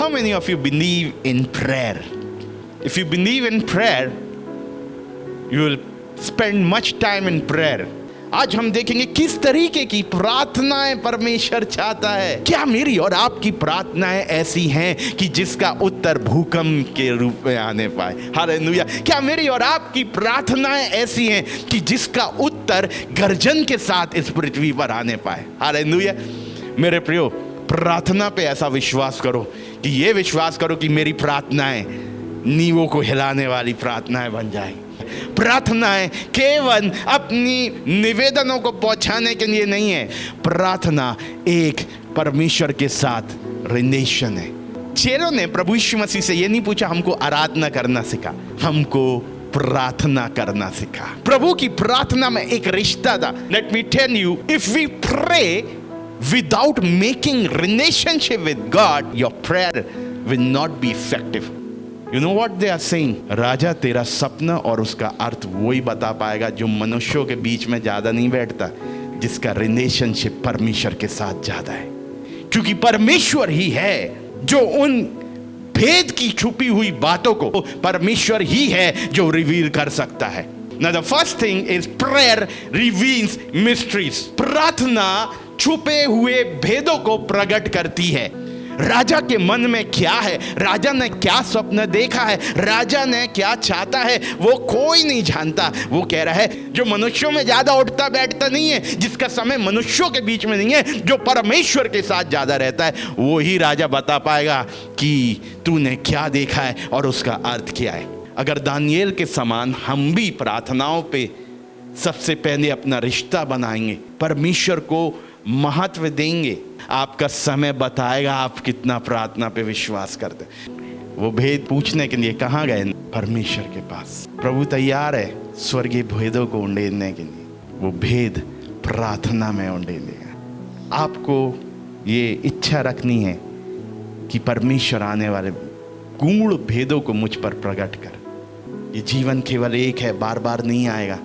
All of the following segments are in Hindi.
How many of you believe in prayer? If you believe in prayer, you will spend much time in prayer. आज हम देखेंगे किस तरीके की प्रार्थनाएं परमेश्वर चाहता है। क्या मेरी और आपकी प्रार्थनाएं ऐसी हैं कि जिसका उत्तर भूकंप के रूप में आने पाए? हालेलुया। क्या मेरी और आपकी प्रार्थनाएं ऐसी हैं कि जिसका उत्तर गर्जन के साथ इस पृथ्वी पर आने पाए? हालेलुया। मेरे प्रियो, प्रार्थना पे ऐसा विश्वास करो कि ये विश्वास करो कि मेरी प्रार्थनाएं नींवों को हिलाने वाली प्रार्थनाएं बन जाएं। प्रार्थनाएं केवल अपनी निवेदनों को पहुंचाने के लिए नहीं है। प्रार्थना एक परमेश्वर के साथ रिलेशन है। चेलों ने प्रभु यीशु मसीह से ये नहीं पूछा हमको आराधना करना सिखा, हमको प्रार्थना करना सिखा। प्रभु की प्रार्थना में एक रिश्ता था। Let me tell you, if we pray without making relationship with God, your prayer will not be effective. You know what they are saying? राजा तेरा सपना और उसका अर्थ वही बता पाएगा जो मनुष्यों के बीच में ज्यादा नहीं बैठता, जिसका रिलेशनशिप परमेश्वर के साथ ज्यादा है। क्योंकि परमेश्वर ही है जो उन भेद की छुपी हुई बातों को, परमेश्वर ही है जो रिवील कर सकता है। Now the first thing is prayer reveals mysteries. प्रार्थना छुपे हुए भेदों को प्रकट करती है। राजा के मन में क्या है, राजा ने क्या स्वप्न देखा है, राजा ने क्या चाहता है, वो कोई नहीं जानता। वो कह रहा है जो मनुष्यों में ज्यादा उठता बैठता नहीं है, जिसका समय मनुष्यों के बीच में नहीं है, जो परमेश्वर के साथ ज्यादा रहता है, वो ही राजा बता पाएगा कि तूने क्या देखा है और उसका अर्थ क्या है। अगर दानिएल के समान हम भी प्रार्थनाओं पे सबसे पहले अपना रिश्ता बनाएंगे, परमेश्वर को महत्व देंगे, आपका समय बताएगा आप कितना प्रार्थना पे विश्वास करते। वो भेद पूछने के लिए कहाँ गए? परमेश्वर के पास। प्रभु तैयार है स्वर्गीय भेदों को उंडेलने के लिए। वो भेद प्रार्थना में उंडेलेगा। आपको ये इच्छा रखनी है कि परमेश्वर आने वाले गूढ़ भेदों को मुझ पर प्रकट कर। ये जीवन केवल एक है, बार बार नहीं आएगा।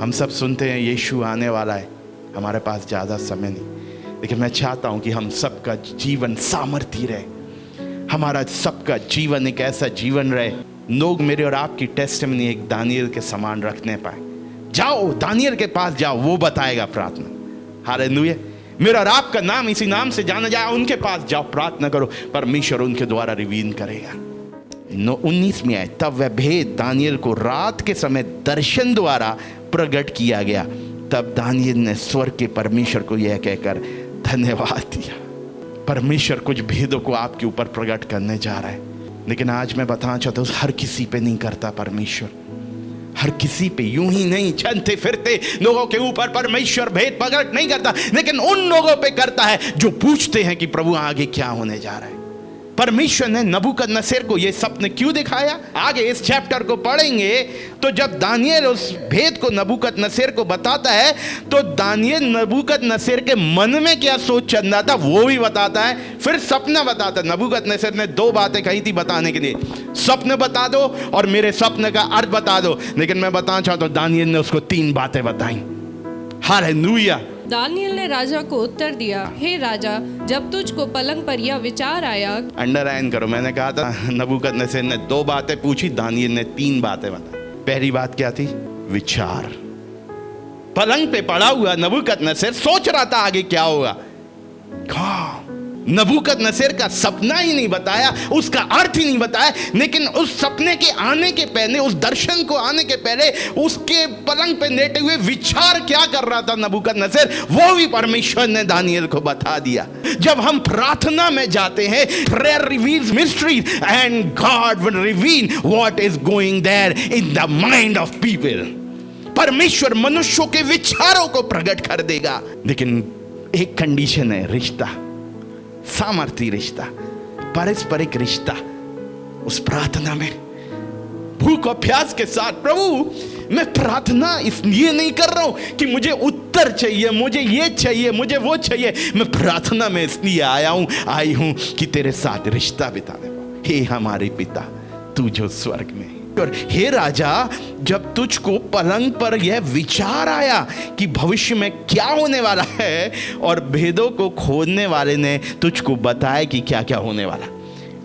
हम सब सुनते हैं यीशु आने वाला है, हमारे पास ज़्यादा समय नहीं, लेकिन मैं चाहता हूं कि हम सबका जीवन सामर्थ्य रहे, हमारा सबका जीवन एक ऐसा जीवन रहे लोग मेरे और आपकी टेस्टिमनी एक दानिएल के समान रखने पाए। जाओ दानिएल के पास जाओ, वो बताएगा प्रार्थना। हालेलुया। मेरा और आपका नाम इसी नाम से जाना जाए, उनके पास जाओ, प्रार्थना करो, परमेश्वर उनके द्वारा रिवील करेगा। 19 में आए, तब वह भेद दानिएल को रात के समय दर्शन द्वारा प्रकट किया गया। तब दानिएल ने स्वर्ग के परमेश्वर को यह कहकर धन्यवाद दिया। परमेश्वर कुछ भेदों को आपके ऊपर प्रकट करने जा रहा है, लेकिन आज मैं बताना चाहता हूँ हर किसी पे नहीं करता परमेश्वर। हर किसी पे यूं ही नहीं, चलते फिरते लोगों के ऊपर परमेश्वर भेद प्रकट नहीं करता, लेकिन उन लोगों पे करता है जो पूछते हैं कि प्रभु आगे क्या होने जा रहा है। परमेश्वर ने नबूकदनेस्सर को यह सपने क्यों दिखाया, आगे इस चैप्टर को पढ़ेंगे तो जब दानिएल उस भेद को नबूकदनेस्सर को बताता है तो दानिएल नबूकदनेस्सर के मन में क्या सोच चल रहा था वो भी बताता है, फिर सपना बताता है। नबूकदनेस्सर ने 2 बातें कही थी बताने के लिए, स्वप्न बता दो और मेरे स्वप्न का अर्थ बता दो, लेकिन मैं बताना चाहता हूं दानिएल ने उसको 3 बातें बताई। हालेलुया। दानिएल ने राजा को उत्तर दिया, हे राजा, जब तुझको पलंग पर यह विचार आया। अंडरलाइन करो, मैंने कहा था नबूकदनेस्सर ने 2 बातें पूछी, दानिएल ने 3 बातें बताई। पहली बात क्या थी? विचार। पलंग पे पड़ा हुआ नबूकदनेस्सर सोच रहा था आगे क्या होगा। नबूकदनेस्सर का सपना ही नहीं बताया, उसका अर्थ ही नहीं बताया, लेकिन उस सपने के आने के पहले, उस दर्शन को आने के पहले उसके पलंग पे लेटे हुए विचार क्या कर रहा था नबूकदनेस्सर, वो भी परमेश्वर ने दानिएल को बता दिया। जब हम प्रार्थना में जाते हैं, prayer reveals mysteries and God will reveal what is going there in the mind of people. परमेश्वर मनुष्यों के विचारों को प्रकट कर देगा, लेकिन एक कंडीशन है, रिश्ता, सामर्थ्य रिश्ता, पारस्परिक रिश्ता। उस प्रार्थना में भूख और प्यास के साथ, प्रभु मैं प्रार्थना इसलिए नहीं कर रहा हूं कि मुझे उत्तर चाहिए, मुझे ये चाहिए, मुझे वो चाहिए, मैं प्रार्थना में इसलिए आई हूं कि तेरे साथ रिश्ता बिताने पाऊं। हे हमारे पिता तू जो स्वर्ग में, और हे राजा, जब तुझको पलंग पर यह विचार आया कि भविष्य में क्या होने वाला है और भेदों को खोदने वाले ने तुझको बताया कि क्या क्या होने वाला,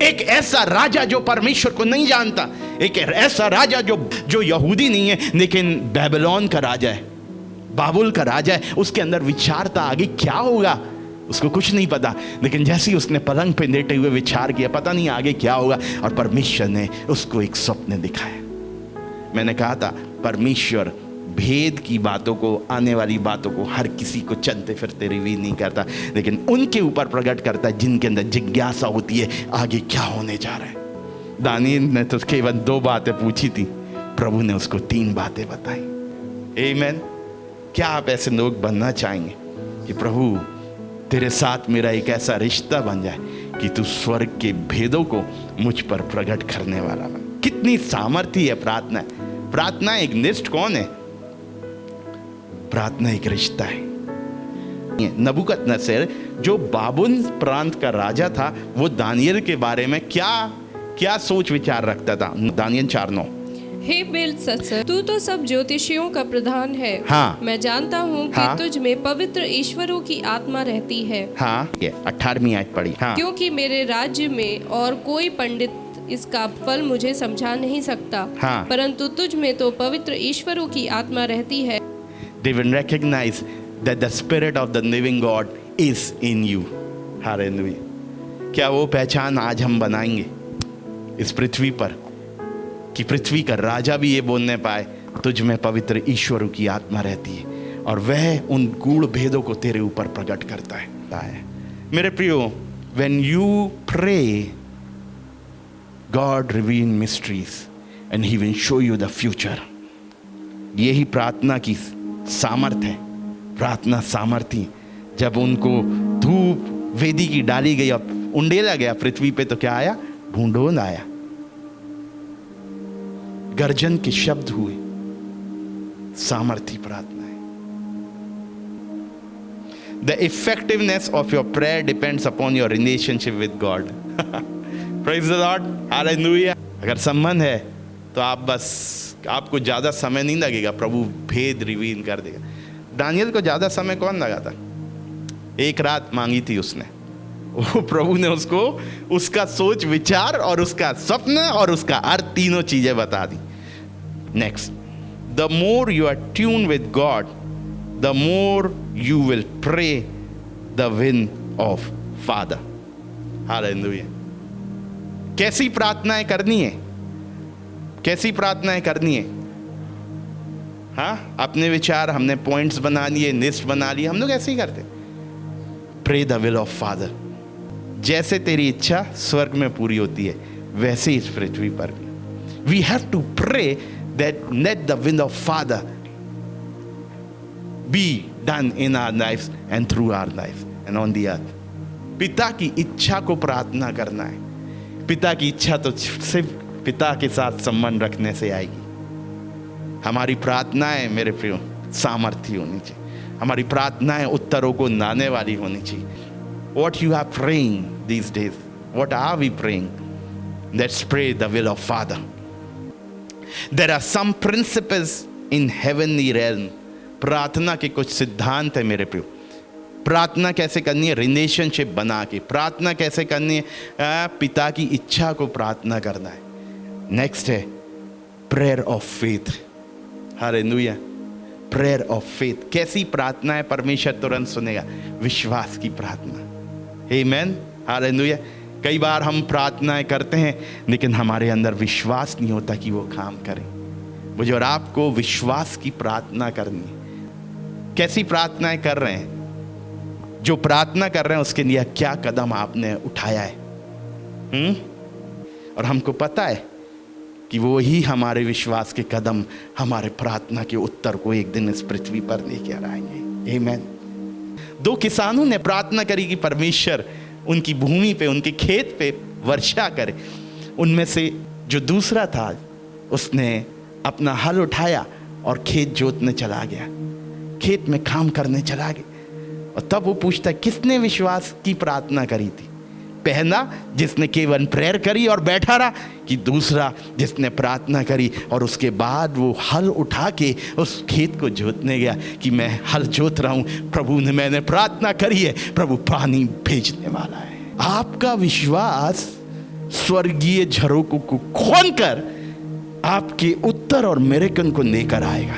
एक ऐसा राजा जो परमेश्वर को नहीं जानता, एक ऐसा राजा जो यहूदी नहीं है लेकिन बेबीलोन का राजा है, बाबुल का राजा है। उसके अंदर विचार था आगे क्या होगा, उसको कुछ नहीं पता, लेकिन जैसे ही उसने पलंग पे लेटे हुए विचार किया, पता नहीं आगे क्या होगा, और परमेश्वर ने उसको एक स्वप्न दिखाया। मैंने कहा था परमेश्वर भेद की बातों को, आने वाली बातों को हर किसी को चलते फिरते रिवील नहीं करता, लेकिन उनके ऊपर प्रकट करता है जिनके अंदर जिज्ञासा होती है आगे क्या होने जा रहा है। दानियल ने तो केवल 2 बातें पूछी थी, प्रभु ने उसको 3 बातें बताई। आमीन। क्या आप ऐसे लोग बनना चाहेंगे कि प्रभु तेरे साथ मेरा एक ऐसा रिश्ता बन जाए कि तू स्वर्ग के भेदों को मुझ पर प्रकट करने वाला बन। कितनी सामर्थ्य है प्रार्थना। प्रार्थना एक लिस्ट कौन है? प्रार्थना एक रिश्ता है। नबूकदनेस्सर जो बाबुल प्रांत का राजा था, वो दानियल के बारे में क्या सोच विचार रखता था? दानियल 4:9। हे बेलशस्सर, तू तो सब ज्योतिषियों का प्रधान है। हाँ। मैं जानता हूँ कि हाँ। तुझ में पवित्र ईश्वरों की आत्मा रहती है। हाँ, ये 18वीं आयत पढ़ी। हाँ। क्योंकि मेरे राज्य में और कोई पंडित इसका फल मुझे समझा नहीं सकता। हाँ। परंतु तुझ में तो पवित्र ईश्वरों की आत्मा रहती है। They will recognize that the spirit of the living God is in you. Hallelujah. क्या वो पहचान आज हम बनाएंगे इस पृथ्वी पर कि पृथ्वी का राजा भी ये बोलने पाए तुझ में पवित्र ईश्वरों की आत्मा रहती है और वह उन गूढ़ भेदों को तेरे ऊपर प्रकट करता है। मेरे प्रियो, when you pray, God reveal mysteries and he will show you the future. यही प्रार्थना की सामर्थ है। प्रार्थना सामर्थी, जब उनको धूप वेदी की डाली गई और उंडेला गया पृथ्वी पे, तो क्या आया? भूंडोल आया, गर्जन के शब्द हुए। सामर्थी प्रार्थना है। The effectiveness of your prayer depends upon your relationship with God. Praise the Lord. Hallelujah. अगर संबंध है तो आपको ज़्यादा समय नहीं लगेगा, प्रभु भेद रिवील कर देगा। दानियल को ज़्यादा समय कौन लगा था? 1 रात मांगी थी उसने, वो प्रभु ने उसको उसका सोच विचार और उसका स्वप्न और उसका अर्थ, तीनों चीज़ें बता दी। Next, the more you are tune with God, the more you will pray the will of father. Hallelujah. कैसी प्रार्थनाएं करनी है? कैसी प्रार्थनाएं करनी है? हाँ, अपने विचार हमने पॉइंट्स बना लिए, लिस्ट बना ली, हम लोग ऐसे ही करते। Pray the will of father. जैसे तेरी इच्छा स्वर्ग में पूरी होती है वैसे ही इस पृथ्वी पर भी। We have to pray that let the will of father be done in our life and through our life and on the earth. पिता की इच्छा को प्रार्थना करना है। पिता की इच्छा तो सिर्फ पिता के साथ संबंध रखने से आएगी। हमारी प्रार्थनाएं मेरे प्रियो सामर्थ्य होनी चाहिए। हमारी प्रार्थनाएं उत्तरों को लाने वाली होनी चाहिए। What you are praying these days? What are we praying? Let's pray the will of Father. There are some principles in heavenly realm. प्रार्थना के कुछ सिद्धांत है मेरे प्रियो। प्रार्थना कैसे करनी है? रिलेशनशिप बना के। प्रार्थना कैसे करनी है? पिता की इच्छा को प्रार्थना करना है। नेक्स्ट है prayer of faith. Hallelujah. Prayer of faith. कैसी प्रार्थना है परमेश्वर तुरंत सुनेगा? विश्वास की प्रार्थना। आमीन। हालेलुया। कई बार हम प्रार्थनाएं करते हैं लेकिन हमारे अंदर विश्वास नहीं होता कि वो काम करें। मुझे और आपको विश्वास की प्रार्थना करनी है। कैसी प्रार्थनाएं कर रहे हैं? जो प्रार्थना कर रहे हैं उसके लिए क्या कदम आपने उठाया है? और हमको पता है कि वो ही हमारे विश्वास के कदम हमारे प्रार्थना के उत्तर को एक दिन इस पृथ्वी पर लेकर आएंगे। आमीन। 2 किसानों ने प्रार्थना करी कि परमेश्वर उनकी भूमि पे, उनके खेत पे वर्षा करे। उनमें से जो दूसरा था उसने अपना हल उठाया और खेत जोतने चला गया, खेत में काम करने चला गया। और तब वो पूछता किसने विश्वास की प्रार्थना करी थी? पहला जिसने केवल प्रेयर करी और बैठा रहा, कि दूसरा जिसने प्रार्थना करी और उसके बाद वो हल उठा के उस खेत को जोतने गया कि मैं हल जोत रहा हूँ, प्रभु ने, मैंने प्रार्थना करी है, प्रभु पानी भेजने वाला है। आपका विश्वास स्वर्गीय झरोकों को खोलकर आपके उत्तर और मिरेकल को लेकर आएगा।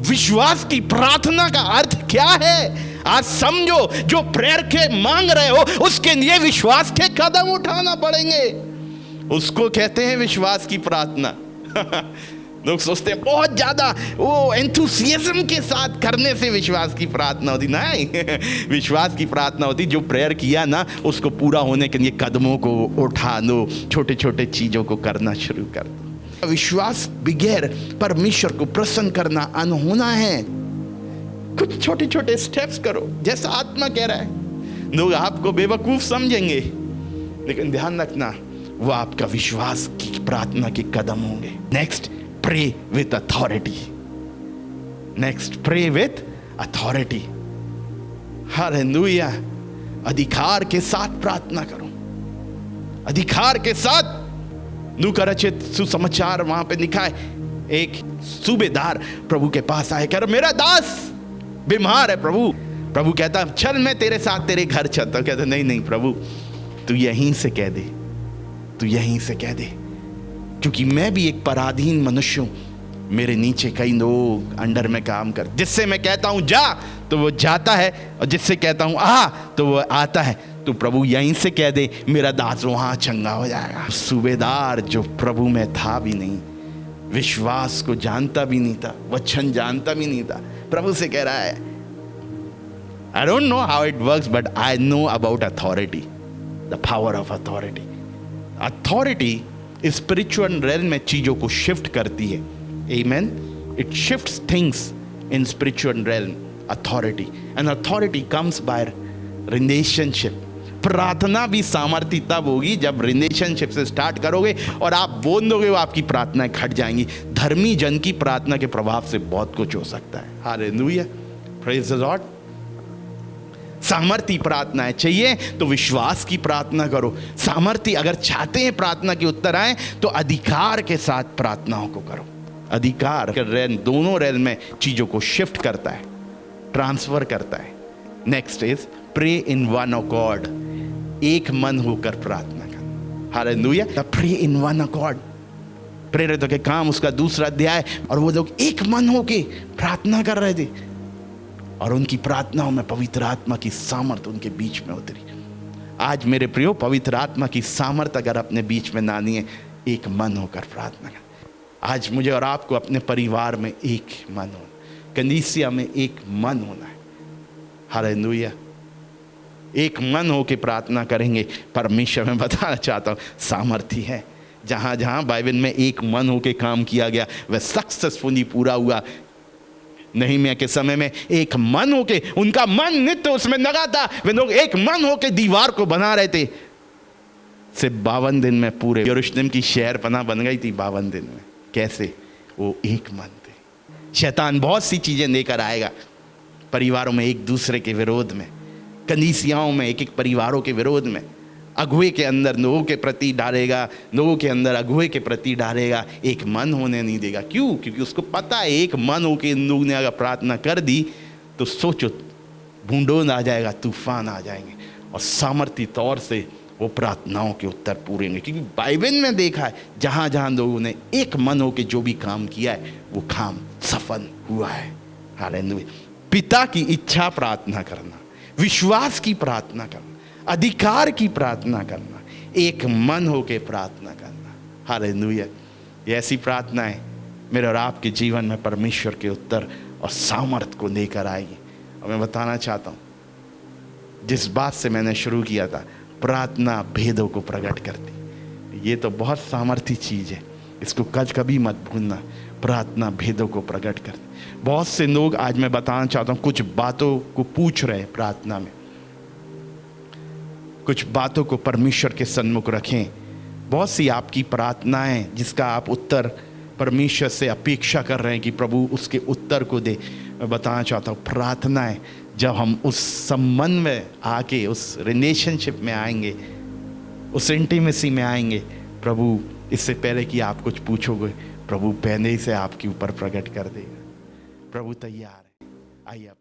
विश्वास की प्रार्थना का अर्थ क्या है? आज समझो, जो प्रेयर के मांग रहे हो उसके लिए विश्वास के कदम उठाना पड़ेंगे। उसको कहते हैं विश्वास की प्रार्थना। लोग सोचते हैं बहुत ज्यादा वो एंथुसियाज्म के साथ करने से विश्वास की प्रार्थना होती। नहीं, विश्वास की प्रार्थना होती जो प्रेयर किया ना उसको पूरा होने के लिए कदमों को उठा लो, छोटे छोटे चीजों को करना शुरू कर दो। विश्वास बगैर परमेश्वर को प्रसन्न करना अनहोना है। कुछ छोटे छोटे स्टेप्स करो जैसा आत्मा कह रहा है। लोग आपको बेवकूफ समझेंगे, लेकिन ध्यान रखना वो आपका विश्वास की प्रार्थना के कदम होंगे। Next, pray with authority. Next, pray with authority. Hallelujah. अधिकार के साथ प्रार्थना करो, अधिकार के साथ। लूका रचित सुसमाचार वहां पे लिखा है, एक सूबेदार प्रभु के पास आए, कह रहा मेरा दास बीमार है प्रभु। प्रभु कहता चल मैं तेरे साथ तेरे घर चलता। कहता नहीं नहीं प्रभु, तू यहीं से कह दे, तू यहीं से कह दे, क्योंकि मैं भी एक पराधीन मनुष्य हूं। मेरे नीचे कई लोग अंडर में काम कर, जिससे मैं कहता हूं जा तो वो जाता है, और जिससे कहता हूं आ तो वो आता है। तो प्रभु यहीं से कह दे, मेरा दास वहां चंगा हो जाएगा। सूबेदार जो प्रभु में था भी नहीं, विश्वास को जानता भी नहीं था, वचन जानता भी नहीं था, प्रभु से कह रहा है I don't know how it works but I know about authority, the power of authority. Authority spiritual realm में चीजों को शिफ्ट करती है। Amen. It shifts things in spiritual realm. Authority and authority comes by relationship. प्रार्थना भी सामर्थ्य तब होगी जब रिलेशनशिप से स्टार्ट करोगे और आप बोल दोगे, वो आपकी प्रार्थनाएं घट जाएंगी। धर्मी जन की प्रार्थना के प्रभाव से बहुत कुछ हो सकता है। Hallelujah, praise the Lord. सामर्थ्य प्रार्थनाएं चाहिए तो विश्वास की प्रार्थना करो। सामर्थ्य अगर चाहते हैं प्रार्थना के उत्तर आए तो अधिकार के साथ प्रार्थनाओं को करो। अधिकार के रेल, दोनों रेल में चीजों को शिफ्ट करता है, ट्रांसफर करता है। Next is pray in one accord. एक मन होकर प्रार्थना कर। Hallelujah. Pray in one accord, प्रेरितों के काम उसका 2 अध्याय। और वो लोग एक मन होके प्रार्थना कर रहे थे और उनकी प्रार्थनाओं में पवित्र आत्मा की सामर्थ उनके बीच में उतरी। आज मेरे प्रियो, पवित्र आत्मा की सामर्थ अगर अपने बीच में ना नहीं है, एक मन होकर प्रार्थना कर। आज मुझे और आपको अपने परिवार में एक मन होना, कलीसिया में एक मन होना है। हालेलुया। एक मन होकर प्रार्थना करेंगे। परमेश्वर में बताना चाहता हूँ सामर्थ्य है। जहाँ जहाँ बाइबल में एक मन होकर काम किया गया वह सक्सेसफुली पूरा हुआ। नहमीया के समय में एक मन होके, उनका मन नित्य उसमें लगा था। वे लोग एक मन होके दीवार को बना रहे थे। सिर्फ 52 दिन में पूरे यरूशलेम की शहरपनाह बन गई थी। 52 दिन में। कैसे? वो एक मन थे। शैतान बहुत सी चीजें लेकर आएगा, परिवारों में एक दूसरे के विरोध में, कलीसियाओं में एक एक परिवारों के विरोध में, अगुए के अंदर लोगों के प्रति डालेगा, लोगों के अंदर अगुए के प्रति डालेगा। एक मन होने नहीं देगा। क्यों? क्योंकि उसको पता है एक मन होकर इन लोगों ने अगर प्रार्थना कर दी तो सोचो भूंडोन आ जाएगा, तूफान आ जाएंगे और सामर्थ्य तौर से वो प्रार्थनाओं के उत्तर पूरे होंगे। क्योंकि बाइबल में देखा है जहाँ जहाँ लोगों ने एक मन होकर जो भी काम किया है वो काम सफल हुआ है। हालेलुया। पिता की इच्छा प्रार्थना करना, विश्वास की प्रार्थना करना, अधिकार की प्रार्थना करना, एक मन होकर प्रार्थना करना। हालेलुया। ये ऐसी प्रार्थनाएं मेरे और आपके जीवन में परमेश्वर के उत्तर और सामर्थ को लेकर आएगी। और मैं बताना चाहता हूँ जिस बात से मैंने शुरू किया था, प्रार्थना भेदों को प्रकट करती। ये तो बहुत सामर्थ्य चीज़ है, इसको कभी मत भूलना। प्रार्थना भेदों को प्रकट करती। बहुत से लोग, आज मैं बताना चाहता हूँ, कुछ बातों को पूछ रहे हैं प्रार्थना में, कुछ बातों को परमेश्वर के सन्मुख रखें। बहुत सी आपकी प्रार्थनाएं जिसका आप उत्तर परमेश्वर से अपेक्षा कर रहे हैं कि प्रभु उसके उत्तर को दे। मैं बताना चाहता हूँ प्रार्थनाएं जब हम उस संबंध में आके, उस रिलेशनशिप में आएंगे, उस इंटीमेसी में आएंगे, प्रभु इससे पहले कि आप कुछ पूछोगे, प्रभु पहले ही से आपके ऊपर प्रकट कर देगा। प्रभु तैयार है। आइए।